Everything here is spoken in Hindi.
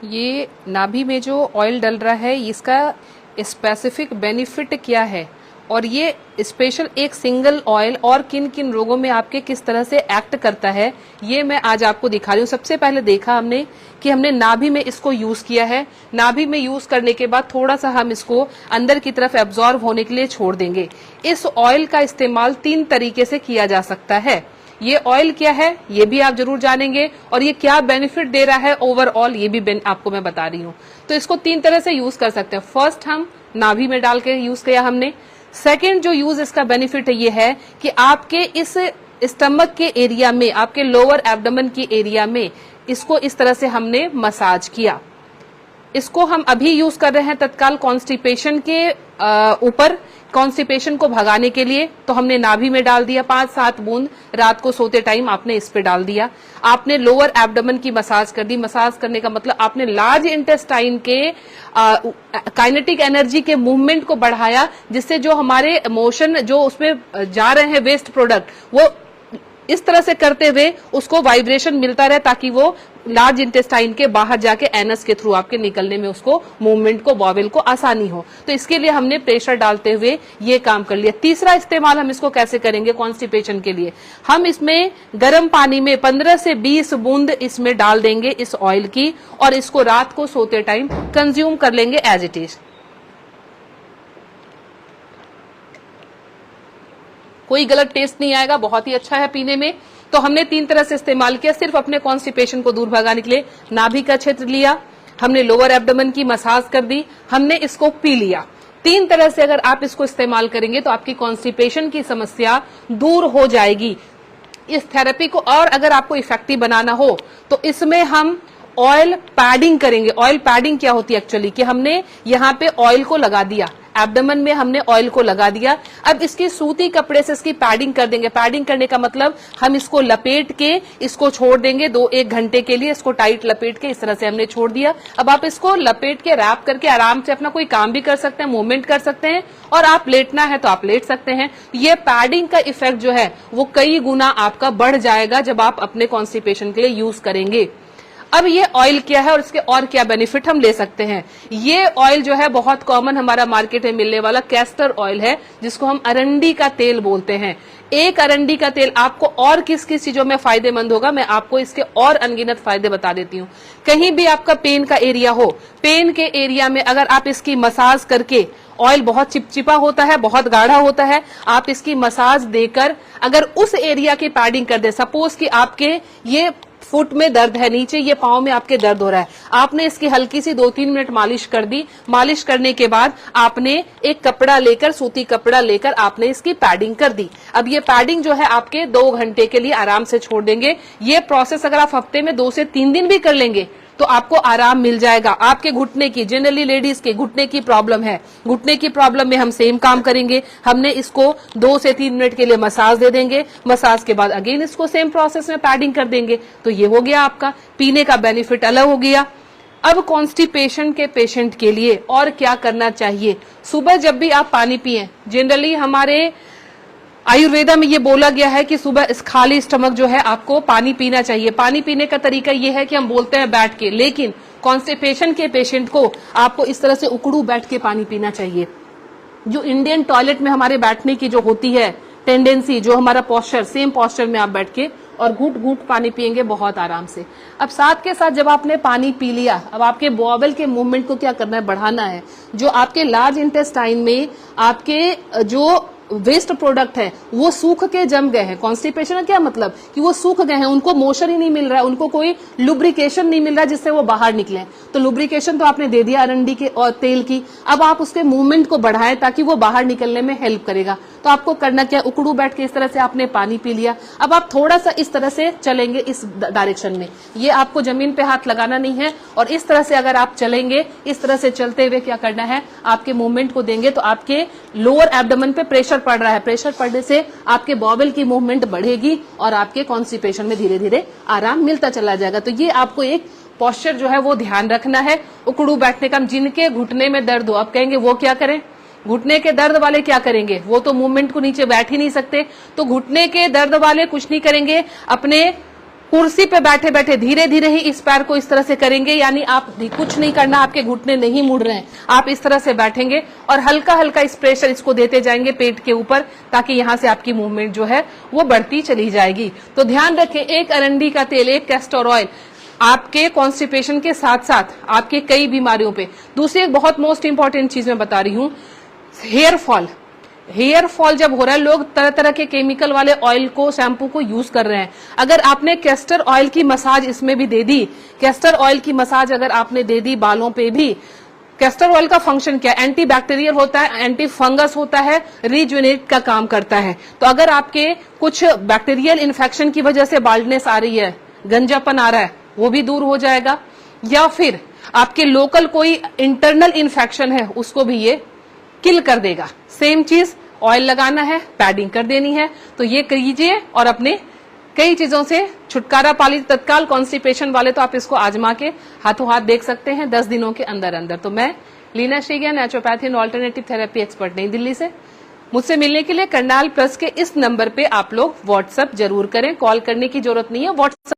ये नाभि में जो ऑयल डल रहा है इसका स्पेसिफिक बेनिफिट क्या है और ये स्पेशल एक सिंगल ऑयल और किन किन रोगों में आपके किस तरह से एक्ट करता है, ये मैं आज आपको दिखा रही हूँ। सबसे पहले देखा हमने कि हमने नाभि में इसको यूज किया है। नाभि में यूज करने के बाद थोड़ा सा हम इसको अंदर की तरफ एब्जॉर्ब होने के लिए छोड़ देंगे। इस ऑयल का इस्तेमाल 3 तरीके से किया जा सकता है। ये ऑयल क्या है ये भी आप जरूर जानेंगे और ये क्या बेनिफिट दे रहा है ओवरऑल ये भी आपको मैं बता रही हूँ। तो इसको 3 तरह से यूज कर सकते हैं। फर्स्ट हम नाभि में डाल के यूज किया हमने। सेकेंड जो यूज इसका बेनिफिट है ये है कि आपके इस स्टमक के एरिया में, आपके लोअर एब्डोमेन की एरिया में इसको इस तरह से हमने मसाज किया। इसको हम अभी यूज कर रहे हैं तत्काल कॉन्स्टिपेशन के ऊपर, कॉन्स्टिपेशन को भगाने के लिए। तो हमने नाभि में डाल दिया 5-7 बूंद, रात को सोते टाइम आपने इस पे डाल दिया। आपने लोअर एब्डोमेन की मसाज कर दी। मसाज करने का मतलब आपने लार्ज इंटेस्टाइन के काइनेटिक एनर्जी के मूवमेंट को बढ़ाया, जिससे जो हमारे मोशन जो उसमें जा रहे हैं वेस्ट प्रोडक्ट, वो इस तरह से करते हुए उसको वाइब्रेशन मिलता रहे ताकि वो लार्ज इंटेस्टाइन के बाहर जाके एनस के थ्रू आपके निकलने में उसको मूवमेंट को, बॉवेल को आसानी हो। तो इसके लिए हमने प्रेशर डालते हुए ये काम कर लिया। तीसरा इस्तेमाल हम इसको कैसे करेंगे कॉन्स्टिपेशन के लिए, हम इसमें गर्म पानी में 15 से 20 बूंद इसमें डाल देंगे इस ऑयल की और इसको रात को सोते टाइम कंज्यूम कर लेंगे एज इट इज। कोई गलत टेस्ट नहीं आएगा, बहुत ही अच्छा है पीने में। तो हमने 3 तरह से इस्तेमाल किया सिर्फ अपने कॉन्स्टिपेशन को दूर भगाने के लिए। नाभि का क्षेत्र लिया, हमने लोअर एब्डोमेन की मसाज कर दी, हमने इसको पी लिया। 3 तरह से अगर आप इसको इस्तेमाल करेंगे तो आपकी कॉन्स्टिपेशन की समस्या दूर हो जाएगी। इस थेरेपी को और अगर आपको इफेक्टिव बनाना हो तो इसमें हम ऑयल पैडिंग करेंगे। ऑयल पैडिंग क्या होती है एक्चुअली, कि हमने यहाँ पे ऑयल को लगा दिया, एब्डोमेन में हमने ऑयल को लगा दिया। अब इसकी सूती कपड़े से इसकी पैडिंग कर देंगे। पैडिंग करने का मतलब हम इसको लपेट के इसको छोड़ देंगे 2-1 घंटे के लिए। इसको टाइट लपेट के इस तरह से हमने छोड़ दिया। अब आप इसको लपेट के रैप करके आराम से अपना कोई काम भी कर सकते हैं, मूवमेंट कर सकते हैं, और आप लेटना है तो आप लेट सकते हैं। ये पैडिंग का इफेक्ट जो है वो कई गुना आपका बढ़ जाएगा जब आप अपने कॉन्स्टिपेशन के लिए यूज करेंगे। अब ये ऑयल क्या है और इसके और क्या बेनिफिट हम ले सकते हैं। ये ऑयल जो है बहुत कॉमन हमारा मार्केट में मिलने वाला कैस्टर ऑयल है, जिसको हम अरंडी का तेल बोलते हैं। एक अरंडी का तेल आपको और किस किस चीजों में फायदेमंद होगा, मैं आपको इसके और अनगिनत फायदे बता देती हूँ। कहीं भी आपका पेन का एरिया हो, पेन के एरिया में अगर आप इसकी मसाज करके, ऑयल बहुत चिपचिपा होता है, बहुत गाढ़ा होता है, आप इसकी मसाज देकर अगर उस एरिया की पैडिंग कर दे, सपोज कि आपके ये फुट में दर्द है, नीचे ये पांव में आपके दर्द हो रहा है, आपने इसकी हल्की सी 2-3 मिनट मालिश कर दी। मालिश करने के बाद आपने एक कपड़ा लेकर, सूती कपड़ा लेकर आपने इसकी पैडिंग कर दी। अब ये पैडिंग जो है आपके 2 घंटे के लिए आराम से छोड़ देंगे। ये प्रोसेस अगर आप हफ्ते में 2 से 3 दिन भी कर लेंगे तो आपको आराम मिल जाएगा। आपके घुटने की, जनरली लेडीज के घुटने की प्रॉब्लम है, घुटने की प्रॉब्लम में हम सेम काम करेंगे। हमने इसको 2 से 3 मिनट के लिए मसाज दे देंगे। मसाज के बाद अगेन इसको सेम प्रोसेस में पैडिंग कर देंगे। तो ये हो गया आपका पीने का बेनिफिट अलग हो गया। अब कॉन्स्टिपेशन के पेशेंट के लिए और क्या करना चाहिए। सुबह जब भी आप पानी पिए, जनरली हमारे आयुर्वेदा में ये बोला गया है कि सुबह इस खाली स्टमक जो है आपको पानी पीना चाहिए। पानी पीने का तरीका ये है कि हम बोलते हैं बैठ के, लेकिन कॉन्स्टिपेशन के पेशेंट को आपको इस तरह से उकड़ू बैठ के पानी पीना चाहिए। जो इंडियन टॉयलेट में हमारे बैठने की जो होती है टेंडेंसी, जो हमारा पोस्चर, सेम पोस्चर में आप बैठ के और घूट घूट पानी पिएंगे बहुत आराम से। अब साथ के साथ जब आपने पानी पी लिया, अब आपके बॉवेल के मूवमेंट को क्या करना है, बढ़ाना है। जो आपके लार्ज इंटेस्टाइन में आपके जो वेस्ट प्रोडक्ट है वो सूख के जम गए हैं। कॉन्स्टिपेशन का क्या मतलब कि वो सूख गए हैं, उनको मोशन ही नहीं मिल रहा है, उनको कोई लुब्रिकेशन नहीं मिल रहा है जिससे वो बाहर निकले। तो लुब्रिकेशन तो आपने दे दिया अरंडी के और तेल की, अब आप उसके मूवमेंट को बढ़ाएं ताकि वो बाहर निकलने में हेल्प करेगा। तो आपको करना क्या, उकड़ू बैठ के इस तरह से आपने पानी पी लिया। अब आप थोड़ा सा इस तरह से चलेंगे इस डायरेक्शन में, ये आपको जमीन पे हाथ लगाना नहीं है, और इस तरह से अगर आप चलेंगे, इस तरह से चलते हुए क्या करना है, आपके मूवमेंट को देंगे तो आपके लोअर एब्डोमेन पे प्रेशर पड़ रहा है। प्रेशर पड़ने से आपके बॉवेल की मूवमेंट बढ़ेगी और आपके कॉन्स्टिपेशन में धीरे धीरे आराम मिलता चला जाएगा। तो ये आपको एक पोस्चर जो है वो ध्यान रखना है। उकड़ू बैठने का, जिनके घुटने में दर्द हो, आप कहेंगे वो क्या करें, घुटने के दर्द वाले क्या करेंगे, वो तो मूवमेंट को नीचे बैठ ही नहीं सकते। तो घुटने के दर्द वाले कुछ नहीं करेंगे, अपने कुर्सी पे बैठे बैठे धीरे धीरे ही इस पैर को इस तरह से करेंगे, यानी आप कुछ नहीं करना, आपके घुटने नहीं मुड़ रहे हैं, आप इस तरह से बैठेंगे और हल्का हल्का इस प्रेशर इसको देते जाएंगे पेट के ऊपर, ताकि यहां से आपकी मूवमेंट जो है वो बढ़ती चली जाएगी। तो ध्यान रखें, एक अरंडी का तेल, एक कैस्टर ऑयल आपके कॉन्स्टिपेशन के साथ साथ आपके कई बीमारियों पे। दूसरी एक बहुत मोस्ट इंपॉर्टेंट चीज मैं बता रही हूँ, हेयर फॉल जब हो रहा है, लोग तरह तरह के केमिकल वाले ऑयल को, शैम्पू को यूज कर रहे हैं। अगर आपने कैस्टर ऑयल की मसाज इसमें भी दे दी, कैस्टर ऑयल की मसाज अगर आपने दे दी बालों पे भी, कैस्टर ऑयल का फंक्शन क्या है? एंटी बैक्टीरियल होता है, एंटी फंगस होता है, रिजुनेट का काम करता है। तो अगर आपके कुछ बैक्टीरियल इन्फेक्शन की वजह से बाल्डनेस आ रही है, गंजापन आ रहा है, वो भी दूर हो जाएगा। या फिर आपके लोकल कोई इंटरनल इन्फेक्शन है, उसको भी ये किल कर देगा। सेम चीज, ऑयल लगाना है, पैडिंग कर देनी है, तो ये कीजिए और अपने कई चीजों से छुटकारा पा लीजिए तत्काल। कॉन्स्टिपेशन वाले तो आप इसको आजमा के हाथों हाथ देख सकते हैं 10 दिनों के अंदर अंदर। तो मैं Leena Shrigyan, naturopathy and alternative therapy expert, New Delhi से। मुझसे मिलने के लिए करनाल प्लस के इस नंबर पे आप लोग व्हाट्सएप जरूर करें, कॉल करने की जरूरत नहीं है, व्हाट्सएप